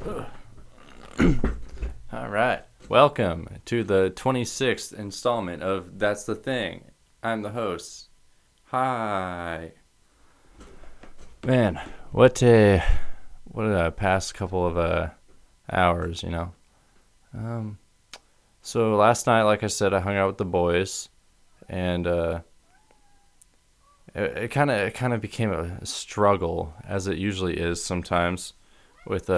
All right. Welcome to the 26th installment of That's the Thing. I'm the host. Hi. Man, what a past couple of hours. Um so last night, like I said, I hung out with the boys, and it kind of became a struggle, as it usually is sometimes with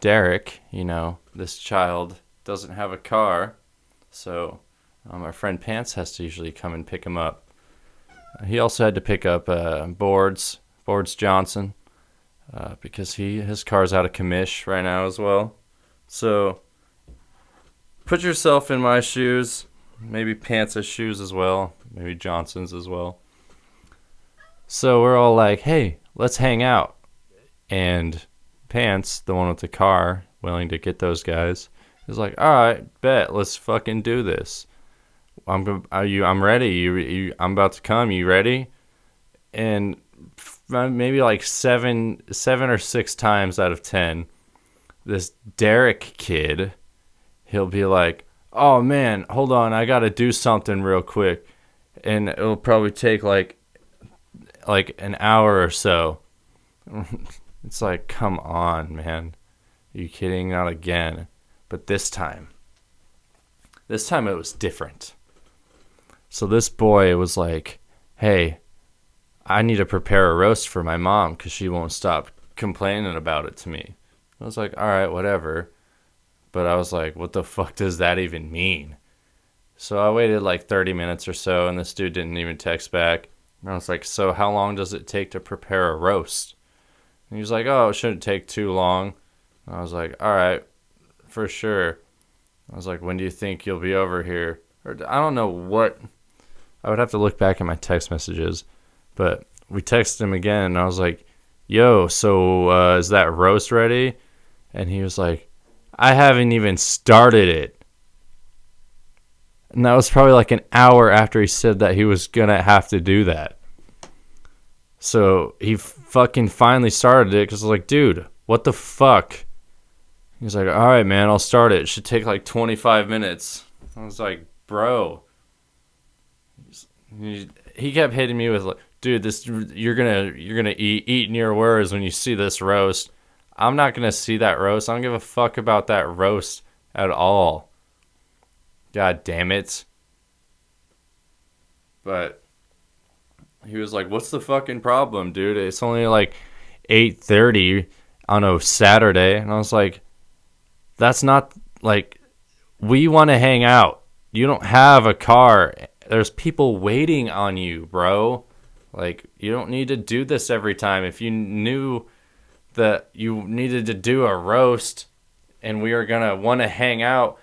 Derek. This child doesn't have a car, so our friend Pants has to usually come and pick him up. He also had to pick up Boards Johnson, because his car's out of commish right now as well. So put yourself in my shoes, maybe Pants' shoes as well, maybe Johnson's as well. So we're all like, hey, let's hang out. And Pants, the one with the car, willing to get those guys, is like, all right, bet, let's fucking do this. I'm ready. I'm about to come. You ready? And maybe like seven or six times out of 10, this Derek kid, he'll be like, oh man, hold on, I gotta do something real quick, and it'll probably take like an hour or so. It's like, come on, man. Are you kidding? Not again. But this time it was different. So this boy was like, hey, I need to prepare a roast for my mom because she won't stop complaining about it to me. I was like, all right, whatever. But I was like, what the fuck does that even mean? So I waited like 30 minutes or so, and this dude didn't even text back. And I was like, so how long does it take to prepare a roast? And he was like, oh, it shouldn't take too long. And I was like, all right, for sure. I was like, when do you think you'll be over here? Or I don't know what. I would have to look back at my text messages. But we texted him again, and I was like, yo, so is that roast ready? And he was like, I haven't even started it. And that was probably like an hour after he said that he was going to have to do that. So he fucking finally started it because I was like, dude, what the fuck? He's like, all right, man, I'll start it. It should take like 25 minutes. I was like, bro. He kept hitting me with like, dude, this you're gonna eat in your words when you see this roast. I'm not gonna see that roast. I don't give a fuck about that roast at all. God damn it. But he was like, what's the fucking problem, dude? It's only like 8:30 on a Saturday. And I was like, that's not like, we want to hang out. You don't have a car. There's people waiting on you, bro. Like, you don't need to do this every time. If you knew that you needed to do a roast and we are going to want to hang out,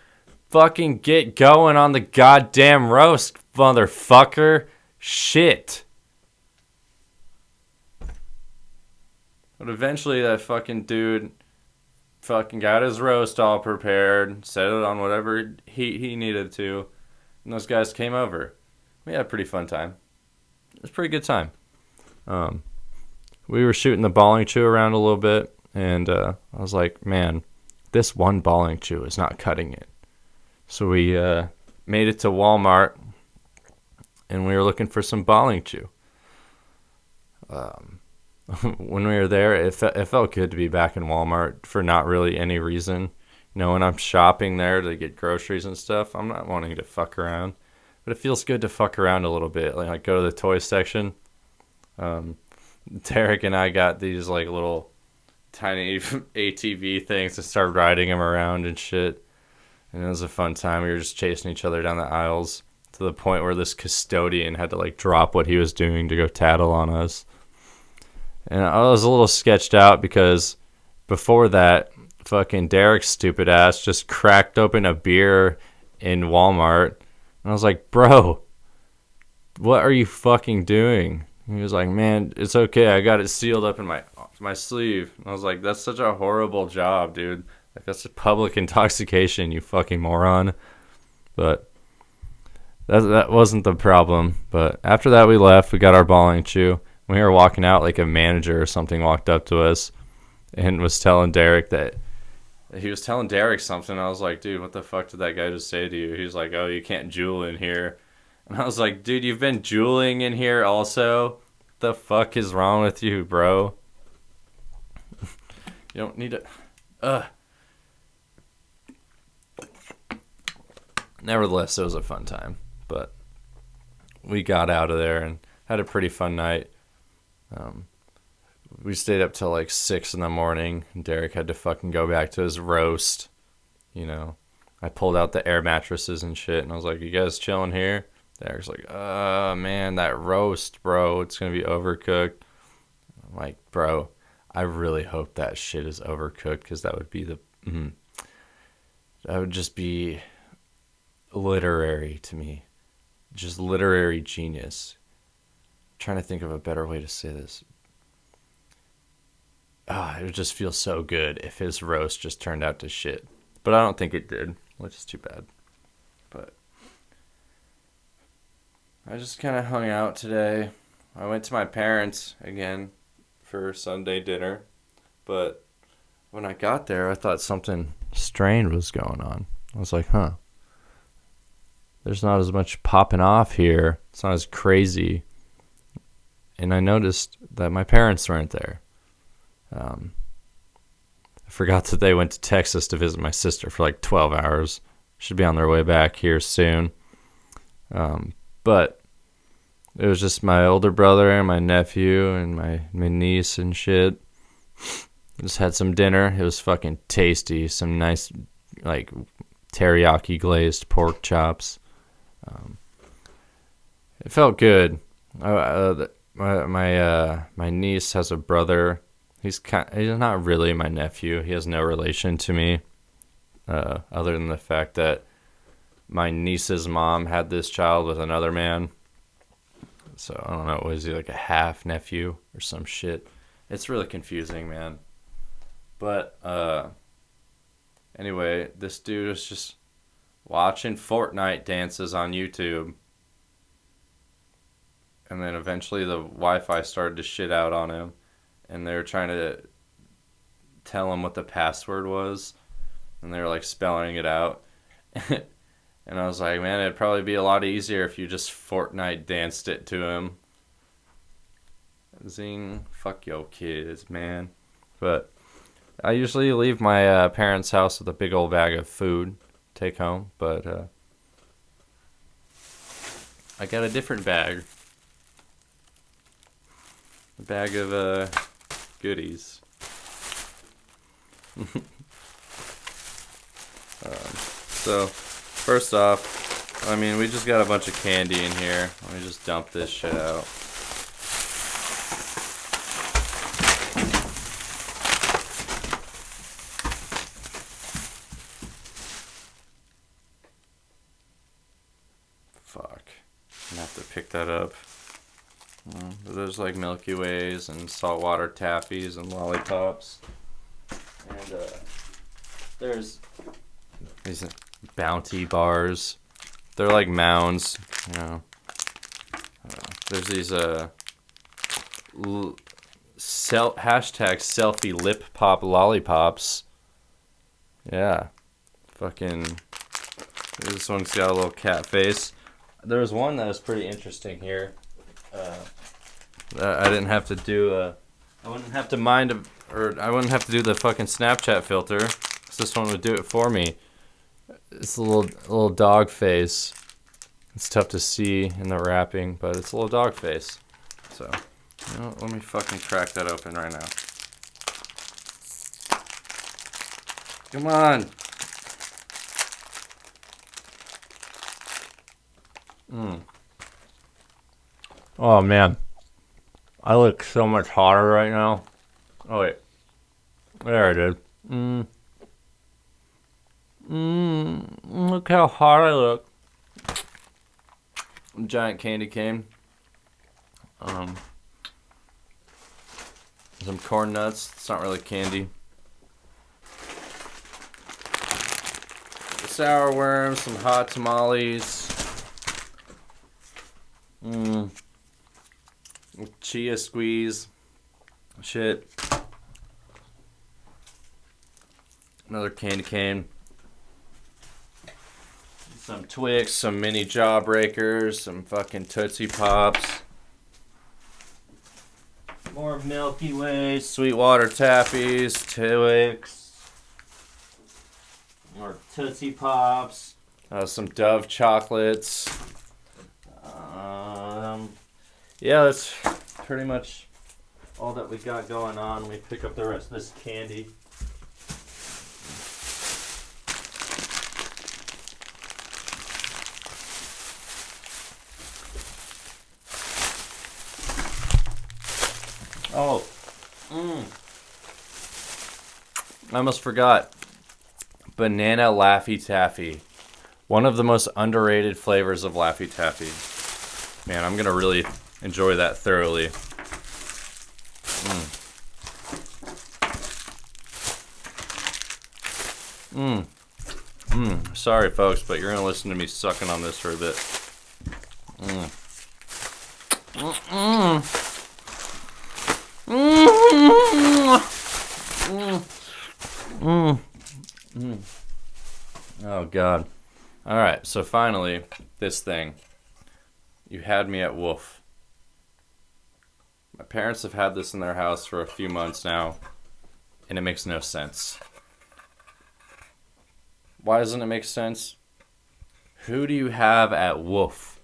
fucking get going on the goddamn roast, motherfucker. Shit. But eventually that fucking dude fucking got his roast all prepared, set it on whatever heat he needed to, and those guys came over. We had a pretty fun time. It was a pretty good time. We were shooting the bowling chew around a little bit, and I was like, man, this one bowling chew is not cutting it. So we made it to Walmart, and we were looking for some bowling chew. When we were there, it felt good to be back in Walmart for not really any reason. When I'm shopping there to get groceries and stuff, I'm not wanting to fuck around. But it feels good to fuck around a little bit. Like go to the toy section. Derek and I got these like little tiny ATV things and started riding them around and shit. And it was a fun time. We were just chasing each other down the aisles to the point where this custodian had to like drop what he was doing to go tattle on us. And I was a little sketched out because before that, fucking Derek's stupid ass just cracked open a beer in Walmart. And I was like, bro, what are you fucking doing? And he was like, man, it's okay. I got it sealed up in my sleeve. And I was like, that's such a horrible job, dude. Like, that's a public intoxication, you fucking moron. But that wasn't the problem. But after that, we left. We got our bowling chew. When we were walking out, like a manager or something walked up to us and was telling Derek that he was telling Derek something. I was like, dude, what the fuck did that guy just say to you? He's like, oh, you can't jewel in here. And I was like, dude, you've been jeweling in here also? What the fuck is wrong with you, bro? You don't need to... Nevertheless, it was a fun time. But we got out of there and had a pretty fun night. We stayed up till like 6 in the morning. And Derek had to fucking go back to his roast. You know, I pulled out the air mattresses and shit. And I was like, you guys chilling here? Derek's like, man, that roast, bro, it's going to be overcooked. I'm like, bro, I really hope that shit is overcooked because that would be that would just be literary to me. Just literary genius. I'm trying to think of a better way to say this. It would just feel so good if his roast just turned out to shit. But I don't think it did, which is too bad. But I just kind of hung out today. I went to my parents again for Sunday dinner. But when I got there, I thought something strange was going on. I was like, there's not as much popping off here. It's not as crazy. And I noticed that my parents weren't there. I forgot that they went to Texas to visit my sister for like 12 hours. Should be on their way back here soon. But it was just my older brother and my nephew and my niece and shit. Just had some dinner. It was fucking tasty. Some nice, like, teriyaki glazed pork chops. It felt good. My niece has a brother. He's not really my nephew. He has no relation to me, other than the fact that my niece's mom had this child with another man. So I don't know. Was he like a half nephew or some shit? It's really confusing, man. But anyway, this dude was just watching Fortnite dances on YouTube. And then eventually the Wi-Fi started to shit out on him. And they were trying to tell him what the password was. And they were like spelling it out. And I was like, man, it'd probably be a lot easier if you just Fortnite danced it to him. Zing, fuck yo kids, man. But I usually leave my parents' house with a big old bag of food, take home. But I got a different bag. A bag of goodies. So, first off, I mean, we just got a bunch of candy in here. Let me just dump this shit out. Fuck. I'm gonna have to pick that up. There's like Milky Ways and saltwater taffies and lollipops. And there's these Bounty bars. They're like mounds, you know. There's these hashtag selfie lip pop lollipops. Yeah. Fucking. This one's got a little cat face. There was one that was pretty interesting here. I didn't have to do I wouldn't have to I wouldn't have to do the fucking Snapchat filter, 'cause this one would do it for me. It's a little dog face. It's tough to see in the wrapping, but it's a little dog face. So, you know, let me fucking crack that open right now. Come on. Oh man, I look so much hotter right now. Oh wait, there it is. Look how hot I look. Giant candy cane. Some corn nuts. It's not really candy. Sour worms, some hot tamales. Chia squeeze. Shit. Another candy cane. Some Twix, some mini Jawbreakers, some fucking Tootsie Pops. More Milky Ways, Sweetwater Tappies, Twix. More Tootsie Pops. Some Dove chocolates. Yeah, that's pretty much all that we got going on. Let me pick up the rest of this candy. Oh, I almost forgot. Banana Laffy Taffy. One of the most underrated flavors of Laffy Taffy. Man, I'm going to really enjoy that thoroughly. Sorry, folks, but you're going to listen to me sucking on this for a bit. Oh, God. All right, so finally, this thing. You had me at woof. My parents have had this in their house for a few months now, and it makes no sense. Why doesn't it make sense? Who do you have at woof?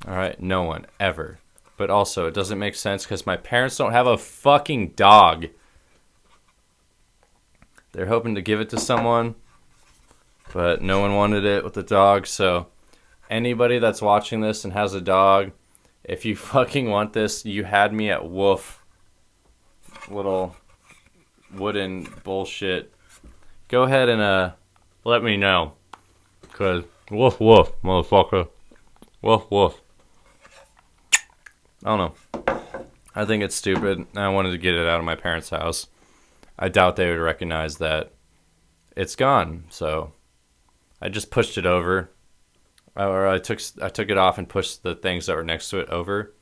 All right, no one, ever. But also, it doesn't make sense because my parents don't have a fucking dog. They're hoping to give it to someone, but no one wanted it with the dog, so anybody that's watching this and has a dog, if you fucking want this, you had me at woof. Little wooden bullshit. Go ahead and let me know. Cause woof woof, motherfucker. Woof woof. I don't know. I think it's stupid. I wanted to get it out of my parents' house. I doubt they would recognize that it's gone, so I just pushed it over. Or I took it off and pushed the things that were next to it over,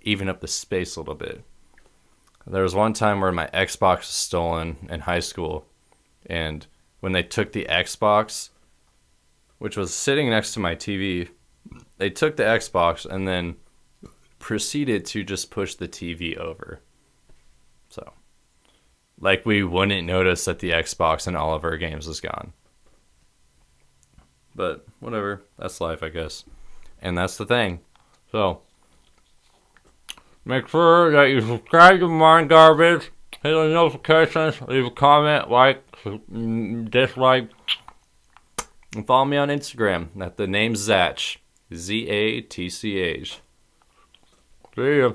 even up the space a little bit. There was one time where my Xbox was stolen in high school, and when they took the Xbox, which was sitting next to my TV, they took the Xbox and then proceeded to just push the TV over. So, like we wouldn't notice that the Xbox and all of our games was gone. But whatever, that's life, I guess. And that's the thing. So, make sure that you subscribe to Mind Garbage, hit the notifications, leave a comment, like, dislike, and follow me on Instagram. That the name's Zatch. Zatch. See ya.